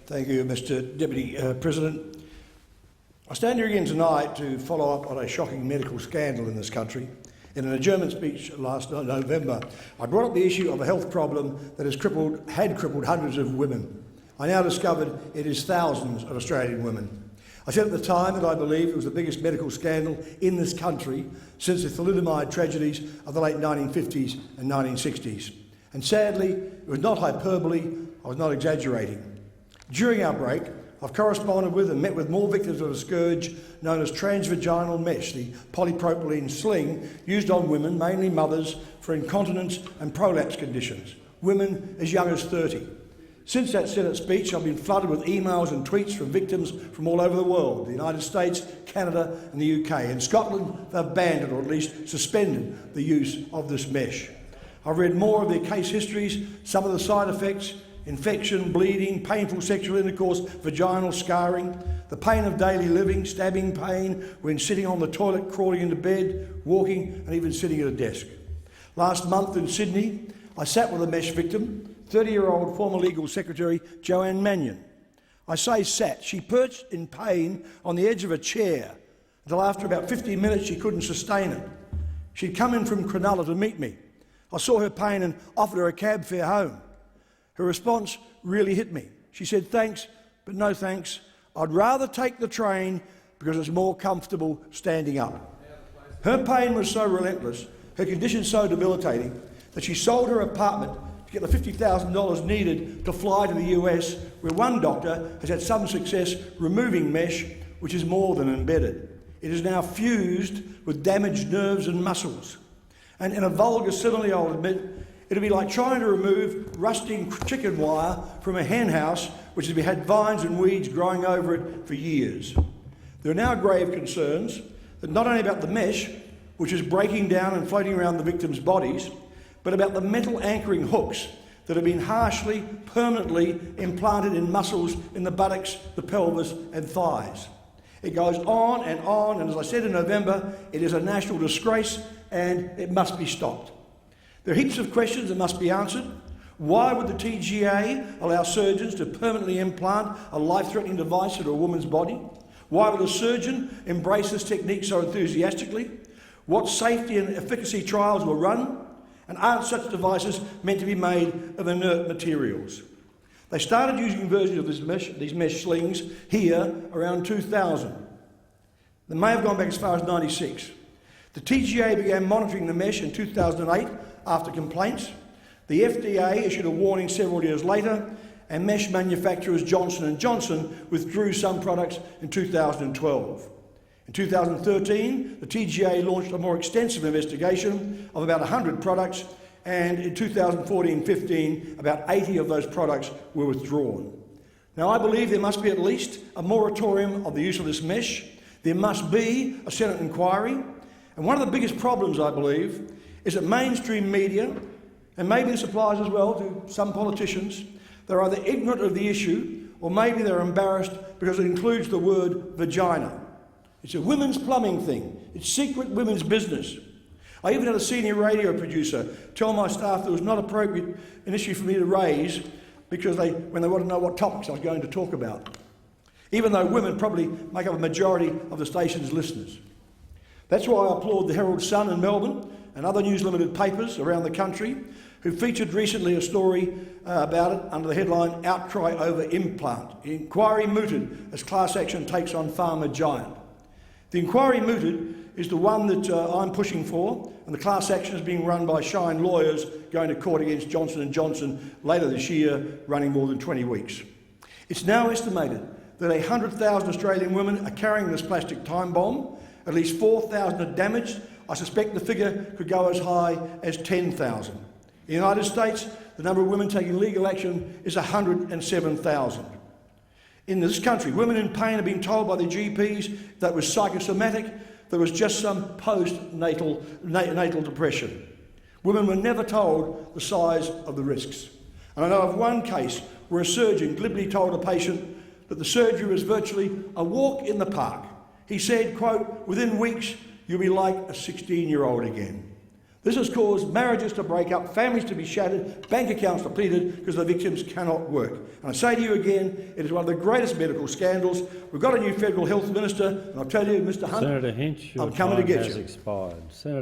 Thank you, Mr Deputy President. I stand here again tonight to follow up on a shocking medical scandal in this country. In an adjournment speech last November, I brought up the issue of a health problem that had crippled hundreds of women. I now discovered it is thousands of Australian women. I said at the time that I believed it was the biggest medical scandal in this country since the thalidomide tragedies of the late 1950s and 1960s. And sadly, it was not hyperbole, I was not exaggerating. During our break, I've corresponded with and met with more victims of a scourge known as transvaginal mesh, the polypropylene sling used on women, mainly mothers, for incontinence and prolapse conditions, women as young as 30. Since that Senate speech, I've been flooded with emails and tweets from victims from all over the world, the United States, Canada and the UK. In Scotland, they've banned it, or at least suspended the use of this mesh. I've read more of their case histories, some of the side effects, infection, bleeding, painful sexual intercourse, vaginal scarring, the pain of daily living, stabbing pain when sitting on the toilet, crawling into bed, walking and even sitting at a desk. Last month in Sydney, I sat with a mesh victim, 30-year-old former legal secretary Joanne Mannion. I say sat, she perched in pain on the edge of a chair until after about 15 minutes she couldn't sustain it. She'd come in from Cronulla to meet me. I saw her pain and offered her a cab fare home. Her response really hit me. She said, "Thanks, but no thanks. I'd rather take the train because it's more comfortable standing up." Her pain was so relentless, her condition so debilitating, that she sold her apartment to get the $50,000 needed to fly to the US, where one doctor has had some success removing mesh, which is more than embedded. It is now fused with damaged nerves and muscles. And in a vulgar simile, I'll admit, it'd be like trying to remove rusting chicken wire from a hen house which has had vines and weeds growing over it for years. There are now grave concerns that not only about the mesh, which is breaking down and floating around the victims' bodies, but about the metal anchoring hooks that have been harshly, permanently implanted in muscles in the buttocks, the pelvis and thighs. It goes on, and as I said in November, it is a national disgrace and it must be stopped. There are heaps of questions that must be answered. Why would the TGA allow surgeons to permanently implant a life-threatening device into a woman's body? Why would a surgeon embrace this technique so enthusiastically? What safety and efficacy trials were run? And aren't such devices meant to be made of inert materials? They started using versions of these mesh slings here around 2000. They may have gone back as far as 96. The TGA began monitoring the mesh in 2008 after complaints. The FDA issued a warning several years later, and mesh manufacturers Johnson & Johnson withdrew some products in 2012. In 2013, the TGA launched a more extensive investigation of about 100 products, and in 2014-15, about 80 of those products were withdrawn. Now, I believe there must be at least a moratorium of the use of this mesh. There must be a Senate inquiry. And one of the biggest problems, I believe, is that mainstream media, and maybe this applies as well to some politicians, they're either ignorant of the issue or maybe they're embarrassed because it includes the word vagina. It's a women's plumbing thing. It's secret women's business. I even had a senior radio producer tell my staff that it was not appropriate an issue for me to raise because when they want to know what topics I was going to talk about, even though women probably make up a majority of the station's listeners. That's why I applaud the Herald Sun in Melbourne and other News Limited papers around the country who featured recently a story about it under the headline "Outcry over Implant. Inquiry mooted as class action takes on pharma giant." The inquiry mooted is the one that I'm pushing for, and the class action is being run by Shine lawyers going to court against Johnson & Johnson later this year, running more than 20 weeks. It's now estimated that 100,000 Australian women are carrying this plastic time bomb. At least 4,000 are damaged. I suspect the figure could go as high as 10,000. In the United States, the number of women taking legal action is 107,000. In this country, women in pain are being told by their GPs that it was psychosomatic, that it was just some postnatal depression. Women were never told the size of the risks. And I know of one case where a surgeon glibly told a patient that the surgery was virtually a walk in the park. He said, quote, "Within weeks, you'll be like a 16-year-old again." This has caused marriages to break up, families to be shattered, bank accounts depleted because the victims cannot work. And I say to you again, it is one of the greatest medical scandals. We've got a new federal health minister, and I'll tell you, Mr. Hunt, Senator Hinch, your I'm coming to time get has you. expired. Senator